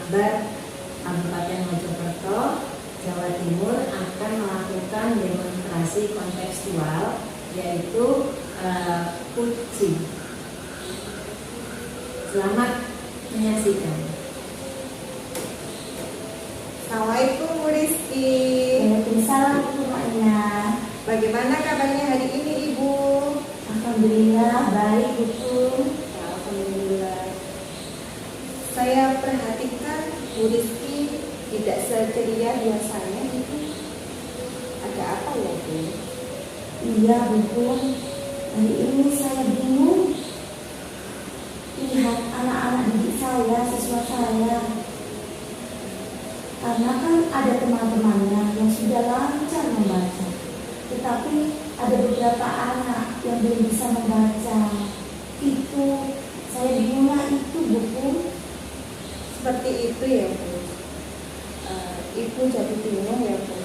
Akbar Kabupaten Mojokerto, Jawa Timur akan melakukan demonstrasi kontekstual yaitu kucing. Selamat menyaksikan. Assalamualaikum Bu Rizky. Waalaikumsalam semuanya. Bagaimana kabarnya hari ini Ibu? Alhamdulillah baik Bu. Alhamdulillah. Saya perhatikan Bu Rizky tidak seceria biasanya itu. Ada apa ya Bu? Iya Bu, hari ini saya bingung lihat anak-anak didik saya, siswa saya. Karena kan ada teman-temannya yang sudah lancar membaca, tetapi ada beberapa anak yang belum bisa membaca. Itu saya bingungnya itu Bu. Seperti itu ya Bu. Ibu jadi bingung ya Bu.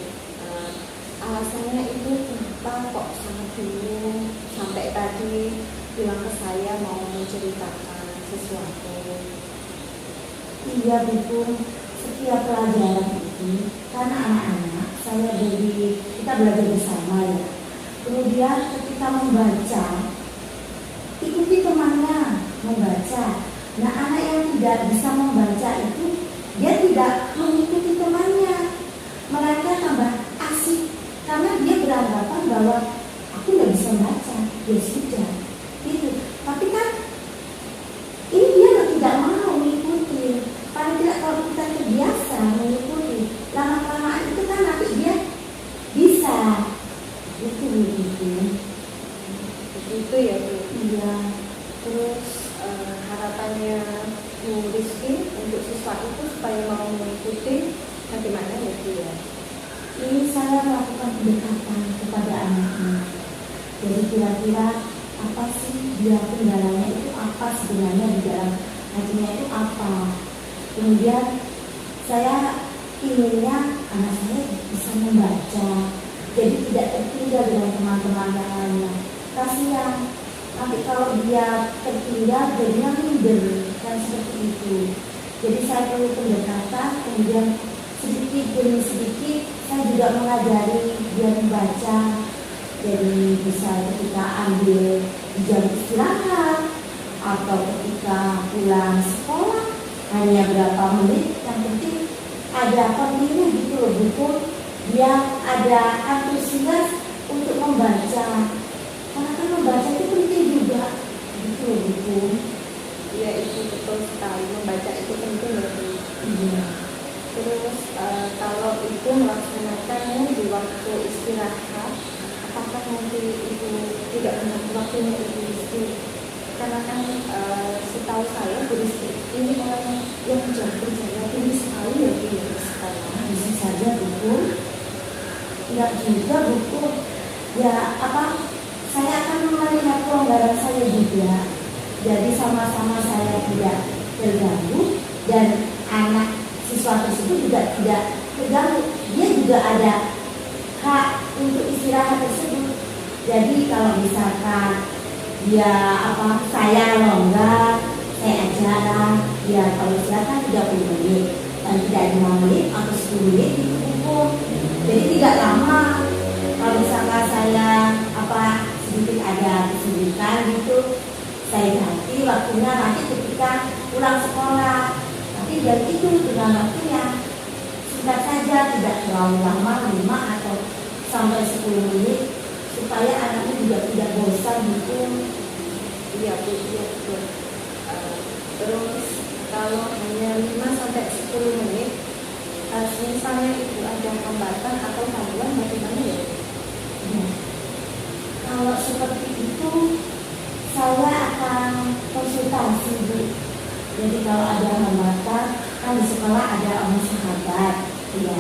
Alasannya itu kenapa kok sangat bingung sampai tadi bilang ke saya mau menceritakan sesuatu. Iya Bu, setiap pelajaran itu karena anak-anak saya kita belajar bersama ya. Kemudian ketika membaca, ikuti temannya membaca. Nah, anak yang tidak bisa membaca itu dia tidak mengikuti temannya, mereka tambah asik karena dia beranggapan bahwa aku nggak bisa baca, ya sudah gitu. Tapi kan ini dia tidak mau mengikuti. Paling tidak kalau kita terbiasa mengikuti, lama-kelamaan itu kan nanti dia bisa. Itu Begitu ya Bu. Iya. Terus harapannya Bu Rizky untuk siswa itu supaya mau mengikuti bagaimana ya Bu ya? Ini saya melakukan pendekatan kepada anaknya. Jadi kira-kira apa sih dia kendalanya itu apa sebenarnya di dalam hatinya itu apa. Kemudian saya inginnya anak saya bisa membaca, jadi tidak tertinggal dengan teman-teman yang lainnya. Kasihan nanti kalau dia tertinggal jadinya minder kan seperti itu. Jadi saya perlu pendekatan, kemudian sedikit demi sedikit saya juga mengajari dia membaca. Jadi bisa ketika ambil di jam istirahat atau ketika pulang sekolah, hanya berapa menit, yang penting ada continue gitu loh Bu. Dia ada antusias untuk membaca. Karena kan membaca itu penting juga gitu loh Bu. Iya itu betul sekali, membaca itu penting ya Bu. Iya. Terus kalau Ibu melaksanakannya di waktu istirahat, apakah nanti Ibu tidak mengatur waktunya Ibu Rizky? Karena kan setahu saya Bu Rizky ini orang yang jam kerjanya tinggi sekali ya Bu ya sekarang. Bisa saja Bu. Tidak juga Bu. Ya saya akan melihat pelonggaran saya juga. Jadi sama-sama saya tidak terganggu dan anak siswa tersebut juga tidak terganggu. Dia juga ada hak untuk istirahat tersebut. Jadi kalau misalkan dia saya longgar, saya ajarkan dia kalau istirahat 30 menit dan tidak 5 menit atau 10 menit itu cukup. Jadi tidak lama. Kalau misalkan saya sedikit ada kesulitan gitu, saya ganti waktunya nanti ketika pulang sekolah. Tapi jam itu dengan waktunya singkat saja, tidak terlalu lama, 5 atau sampai 10 menit supaya anaknya juga tidak bosan gitu. Iya Bu, iya betul. Terus kalau hanya 5 sampai 10 menit, misalnya Ibu ada hambatan atau gangguan bagaimana ya? Ya. Kalau seperti itu saya akan konsultasi Bu. Jadi kalau ada hambatan kan di sekolah ada Oma Sahabat, ya.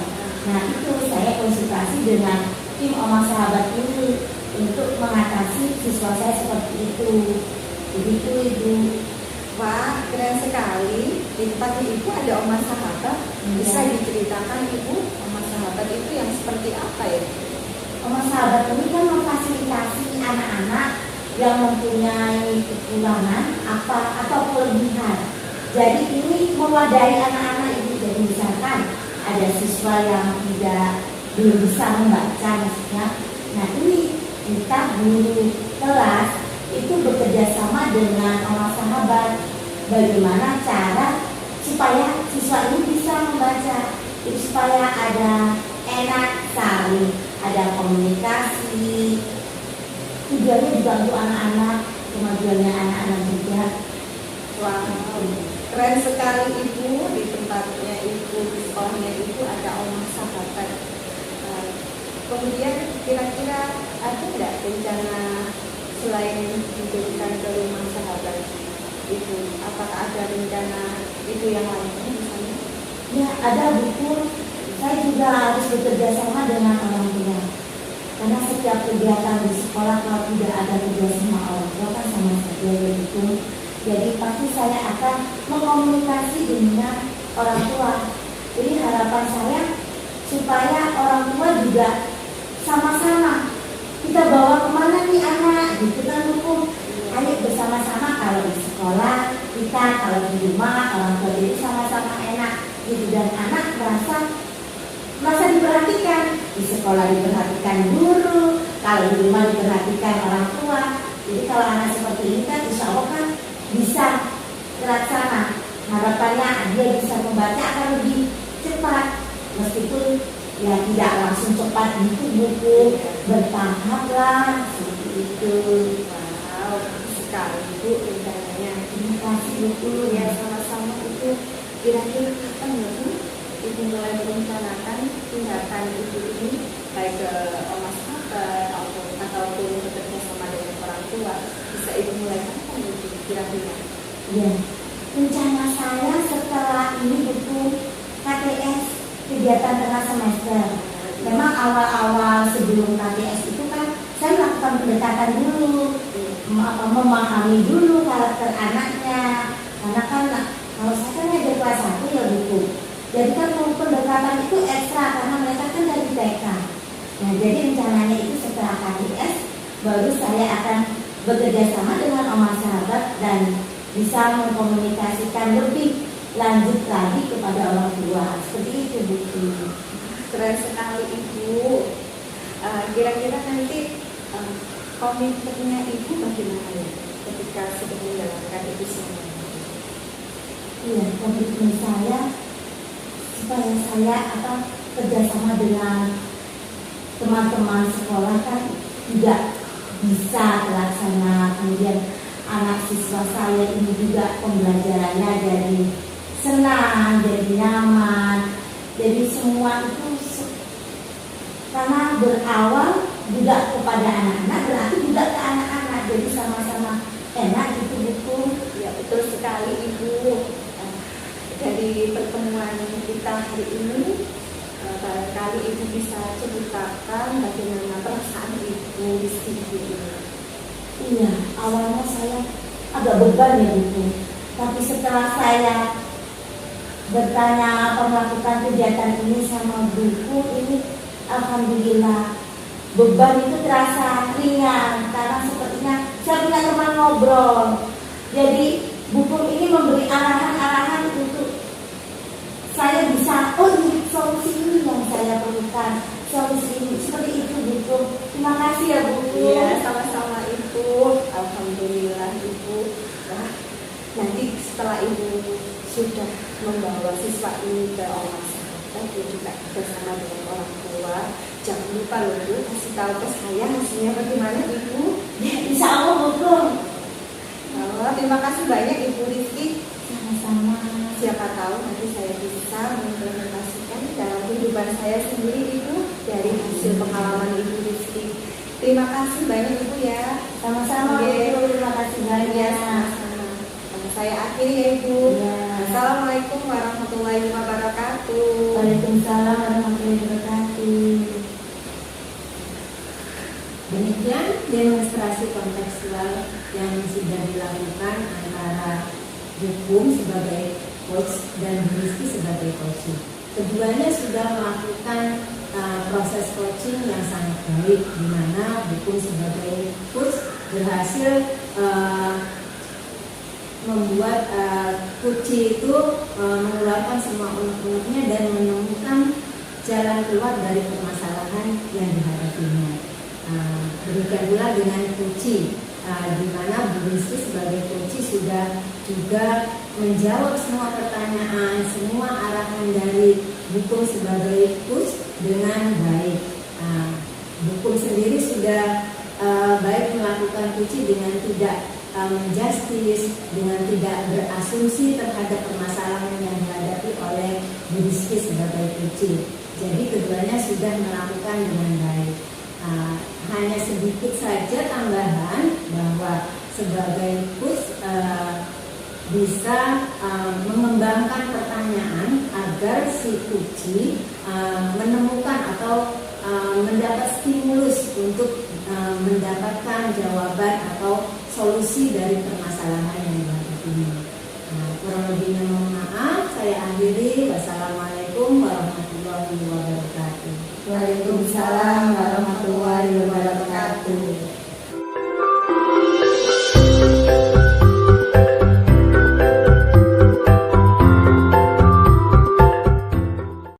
Nah itu saya konsultasi dengan tim Oma Sahabat ini untuk mengatasi siswa saya seperti itu. Begitu Ibu. Wah, keren sekali. Di tempat Ibu ada Oma Sahabat. Bisa diceritakan Ibu, Oma Sahabat itu yang seperti apa ya? Oma Sahabat ini kan memfasilitasi anak-anak yang mempunyai kekurangan atau kelebihan. Jadi ini mewadahi anak-anak itu ada siswa yang belum bisa membaca maksudnya. Nah ini kita guru kelas itu bekerja sama dengan orang sahabat, bagaimana cara supaya siswa ini bisa membaca, supaya ada enak saling, ada komunikasi. Tujuannya juga untuk anak-anak, kemajuannya anak-anak juga. Wow, keren sekali Ibu. Di tempatnya Ibu, di sekolahnya Ibu ada omah sahabat. Kemudian kira-kira ada nggak rencana selain diberikan ke rumah sahabat Ibu? Apakah ada rencana itu yang lainnya misalnya? Ya ada buku. Saya juga harus bekerja sama dengan orang tua. Karena setiap kegiatan di sekolah kalau tidak ada kerja sama orang tua kan sama saja begitu. Jadi pasti saya akan mengkomunikasi dengan orang tua. Jadi harapan saya supaya orang tua juga sama-sama kita bawa kemana nih anak, gitu kan hukum. Ayo bersama-sama kalau di sekolah kita, kalau di rumah orang tua, jadi sama-sama enak gitu dan anak merasa diperhatikan. Di sekolah diperhatikan guru, kalau di rumah diperhatikan orang tua. Jadi kalau anak seperti ini kan insya Allah kan bisa terlaksana. Harapannya dia bisa membaca akan lebih cepat, meskipun ya tidak langsung cepat gitu buku, bertahap lah seperti itu. Wow, sekali Bu rencananya. Terima kasih buku Ya sama-sama itu. Kira-kira kapan ya Bu Ibu mulai merencanakan tindakan Ibu ini baik ke omah sahabat ataupun bekerja sama dengan orang tua? Bisa Ibu mulai kapan Ibu kira-kira? ya, rencana saya setelah ini buku KTS kegiatan tengah semester. Memang awal-awal sebelum KTS itu kan saya melakukan pendekatan dulu, memahami dulu karakter anaknya. Karena kan kalau saya kan ada kelas 1 ya buku. Jadi kan pendekatan itu ekstra karena mereka kan dari TK. Nah jadi rencananya itu setelah KTS baru saya akan bekerja sama dengan omah sahabat dan bisa mengkomunikasikan lebih lanjut lagi kepada orang tua. Seperti itu buku. Keren sekali Ibu. Kira-kira nanti komitmennya Ibu bagaimana ya ketika sudah menjalankan itu semua? Iya, komitmen saya supaya saya akan kerjasama dengan teman-teman sekolah kan tidak bisa terlaksana. Kemudian anak siswa saya ini juga pembelajarannya jadi senang, jadi nyaman. Jadi semua itu karena berawal juga kepada anak-anak berarti juga ke anak-anak. Jadi sama-sama enak itu buku. Ya betul sekali Ibu. Dari pertemuan kita hari ini barangkali Ibu bisa ceritakan bagaimana perasaan Ibu di sini. Iya, awalnya saya agak beban ya buku. Tapi setelah saya bertanya apa melakukan kegiatan ini sama buku ini, alhamdulillah beban itu terasa ringan karena sepertinya saya punya teman ngobrol. Jadi buku ini memberi arahan-arahan untuk saya bisa, oh ini solusi ini yang saya perlukan, solusi ini, seperti itu buku. Terima kasih ya buku. Iya, sama-sama Ibu. Alhamdulillah Ibu. Nah, nanti setelah Ibu sudah membawa siswa ini ke omah sahabat dan juga bersama dengan orang tua, jangan lupa loh Bu, kasih tahu ke saya hasilnya bagaimana Ibu. Ya, insya Allah buku. Terima kasih banyak Ibu Rizky. Sama-sama. Siapa tahu nanti saya bisa mengimplementasikan dalam kehidupan saya sendiri Ibu dari hasil pengalaman Ibu Rizky. Terima kasih banyak Ibu ya. Sama-sama Oke. buku. Terima kasih banyak. Sama-sama. Saya akhiri ya Ibu. Ya. Assalamualaikum warahmatullahi wabarakatuh. Waalaikumsalam warahmatullahi wabarakatuh. Demikian demonstrasi kontekstual yang sudah dilakukan antara Hukum sebagai coach dan Rizky sebagai coach. Keduanya sudah melakukan proses coaching yang sangat baik, di mana Hukum sebagai coach berhasil membuat kuci itu mengeluarkan semua unek-uneknya dan menemukan jalan keluar dari permasalahan yang dihadapinya. Demikian pula dengan Puci, di mana Bu Rizky sebagai Puci sudah juga menjawab semua pertanyaan, semua arahan dari Hukum sebagai coach dengan baik. Hukum sendiri sudah baik melakukan Puci dengan tidak menjustis, dengan tidak berasumsi terhadap permasalahan yang dihadapi oleh Bu Rizky sebagai Puci. Jadi keduanya sudah melakukan dengan baik. Hanya sedikit saja tambahan bahwa sebagai coach bisa mengembangkan pertanyaan agar si Puci menemukan atau mendapat stimulus untuk mendapatkan jawaban atau solusi dari permasalahan yang dihadapinya. Kurang lebihnya mohon maaf, saya akhiri. Wassalamualaikum warahmatullahi wabarakatuh. Waalaikumsalam